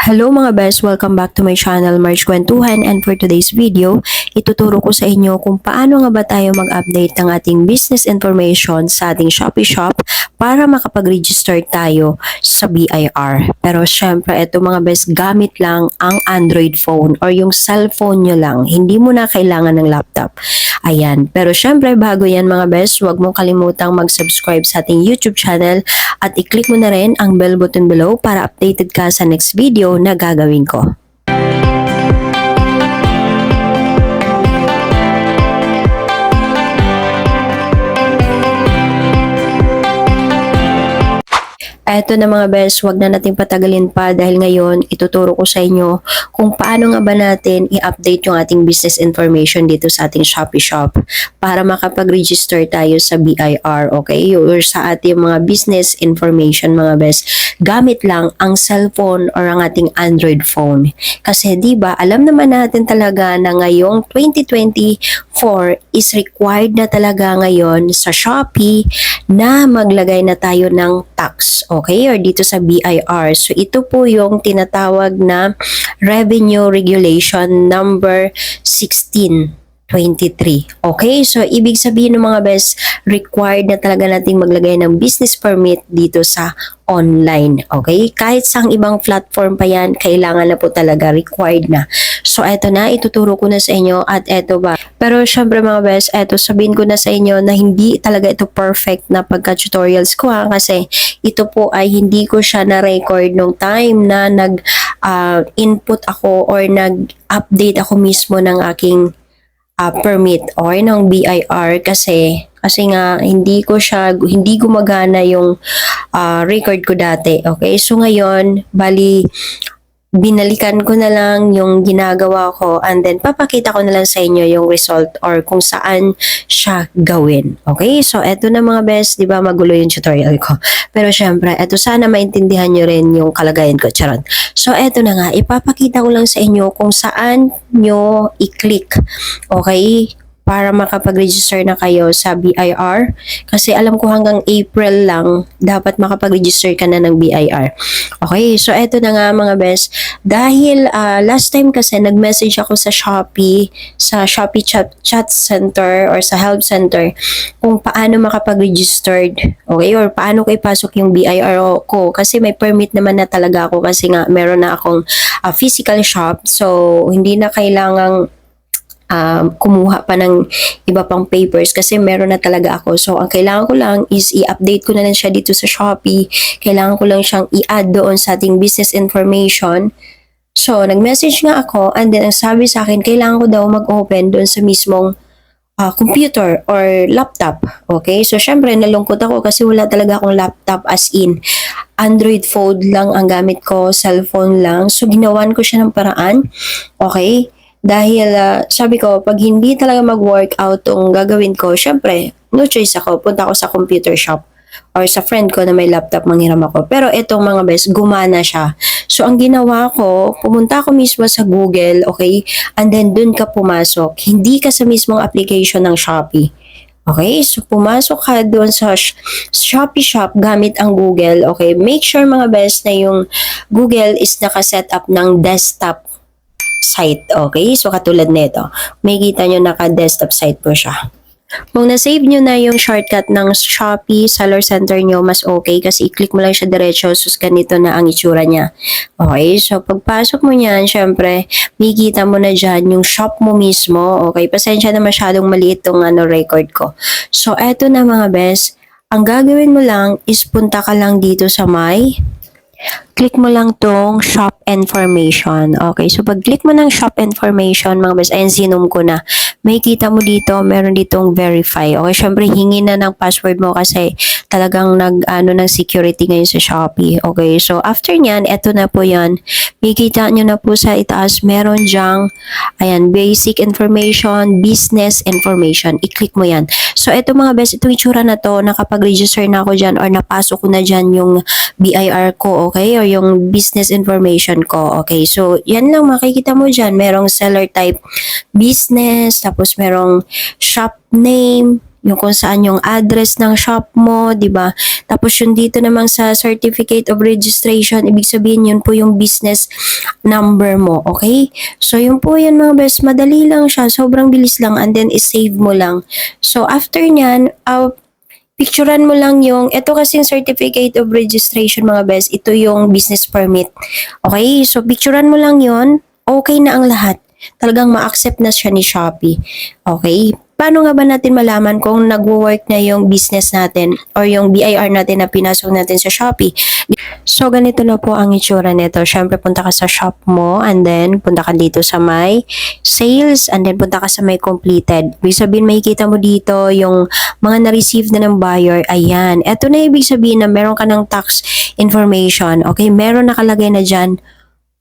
Hello mga best! Welcome back to my channel, March Kwentuhan, and for today's video, ituturo ko sa inyo kung paano nga ba tayo mag-update ng ating business information sa ating Shopee shop para makapag-register tayo sa BIR. Pero syempre, ito mga best, gamit lang ang Android phone or yung cellphone nyo lang. Hindi mo na kailangan ng laptop. Ayan. Pero syempre, bago yan mga best, huwag mong kalimutang mag-subscribe sa ating YouTube channel at i-click mo na rin ang bell button below para updated ka sa next video na gagawin ko. Eto na mga best, wag na nating patagalin pa dahil ngayon ituturo ko sa inyo kung paano nga ba natin i-update yung ating business information dito sa ating Shopee shop para makapag-register tayo sa BIR, okay? Or sa ating mga business information mga best, gamit lang ang cellphone or ang ating Android phone. Kasi 'di ba, alam naman natin talaga na ngayong 2024 is required na talaga ngayon sa Shopee na maglagay na tayo ng tax, okay? Or dito sa BIR. So, ito po yung tinatawag na Revenue Regulation number 1623. Okay? So, ibig sabihin ng mga best, required na talaga nating maglagay ng business permit dito sa online. Okay? Kahit sa ibang platform pa yan, kailangan na po talaga, required na. So, eto na, ituturo ko na sa inyo at eto ba. Pero syempre mga best, eto sabihin ko na sa inyo na hindi talaga ito perfect na pagka-tutorials ko kasi ito po ay hindi ko siya na-record nung time na nag-input ako or nag-update ako mismo ng aking permit or ng BIR kasi nga hindi gumagana yung record ko dati. Okay? So ngayon, bali binalikan ko na lang yung ginagawa ko and then papakita ko na lang sa inyo yung result or kung saan siya gawin. Okay? So, eto na mga best, di ba magulo yung tutorial ko. Pero syempre, eto sana maintindihan nyo rin yung kalagayan ko. Charot. So, eto na nga, ipapakita ko lang sa inyo kung saan nyo i-click. Okay? Para makapag-register na kayo sa BIR. Kasi alam ko hanggang April lang dapat makapag-register ka na ng BIR. Okay, so eto na nga mga best. Dahil last time kasi nag-message ako sa Shopee chat center or sa help center kung paano makapag-registered. Okay, or paano ko ipasok yung BIR ko. Kasi may permit naman na talaga ako kasi nga meron na akong physical shop. So, hindi na kailangang kumuha pa ng iba pang papers kasi meron na talaga ako. So, ang kailangan ko lang is i-update ko na lang siya dito sa Shopee. Kailangan ko lang siyang i-add doon sa ating business information. So, nag-message nga ako and then ang sabi sa akin, kailangan ko daw mag-open doon sa mismong computer or laptop. Okay? So, syempre, nalungkot ako kasi wala talaga akong laptop as in. Android phone lang ang gamit ko, cellphone lang. So, ginawan ko siya ng paraan. Okay? Dahil sabi ko, pag hindi talaga mag-workout tong gagawin ko, syempre, no choice ako. Punta ako sa computer shop or sa friend ko na may laptop, manghiram ako. Pero itong mga best, gumana siya. So, ang ginawa ko, pumunta ako mismo sa Google, okay? And then, dun ka pumasok. Hindi ka sa mismong application ng Shopee. Okay? So, pumasok ka doon sa Shopee shop gamit ang Google. Okay? Make sure mga best na yung Google is nakaset up ng desktop site. Okay? So, katulad nito. May kita nyo naka-desktop site po siya. Kung na-save nyo na yung shortcut ng Shopee Seller Center nyo, mas okay kasi i-click mo lang siya diretso. So, ganito na ang itsura niya. Okay? So, pagpasok mo niyan, syempre, may kita mo na dyan yung shop mo mismo. Okay? Pasensya na masyadong maliit tong record ko. So, eto na mga best. Ang gagawin mo lang is punta ka lang dito sa click mo lang tong shop information. Okay, so pag click mo ng shop information, mga best, ayun, sinum ko na. May kita mo dito, meron ditong verify. Okay, syempre hingi na ng password mo kasi talagang ng security ngayon sa Shopee. Okay, so after nyan, eto na po yan. May kita nyo na po sa itaas, meron dyang, ayan, basic information, business information. I-click mo yan. So eto mga best, itong itsura na to, nakapag-register na ako dyan or napasok ko na dyan yung BIR ko, okay, or yung business information ko. Okay, so yan lang makikita mo dyan. Merong seller type business, tapos merong shop name, yung kung saan yung address ng shop mo, di ba? Tapos yung dito namang sa certificate of registration, ibig sabihin yun po yung business number mo, okay? So yun po yan mga best, madali lang siya, sobrang bilis lang and then i-save mo lang. So after nyan, picturean mo lang yung, ito kasing certificate of registration mga best, ito yung business permit. Okay, so picturean mo lang yon, okay na ang lahat. Talagang ma-accept na siya ni Shopee. Okay, paano nga ba natin malaman kung nagwo-work na yung business natin or yung BIR natin na pinasok natin sa Shopee? So, ganito na po ang itsura nito. Siyempre, punta ka sa shop mo and then punta ka dito sa may sales and then punta ka sa may completed. Ibig sabihin, makikita mo dito yung mga na-receive na ng buyer. Ayan. Ito na ibig sabihin na meron ka ng tax information. Okay? Meron nakalagay na dyan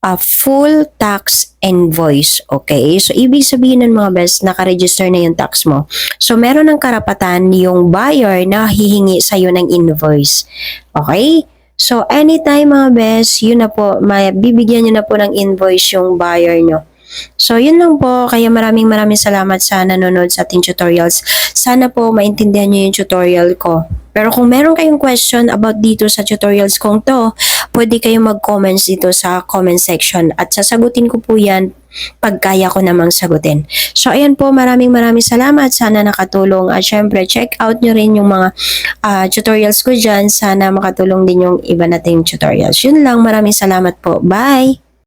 a full tax invoice. Okay? So, ibig sabihin ng mga best, nakaregister na yung tax mo. So, meron ng karapatan yung buyer na hihingi sa'yo ng invoice. Okay? So, anytime mga best, yun na po, bibigyan nyo na po ng invoice yung buyer nyo. So, yun lang po. Kaya maraming salamat sa nanonood sa ating tutorials. Sana po maintindihan nyo yung tutorial ko. Pero kung meron kayong question about dito sa tutorials kong to, pwede kayong mag-comments dito sa comment section at sasagutin ko po yan pag kaya ko namang sagutin. So, ayan po, maraming salamat. Sana nakatulong. At syempre, check out nyo rin yung mga tutorials ko dyan. Sana makatulong din yung iba nating tutorials. Yun lang, maraming salamat po. Bye!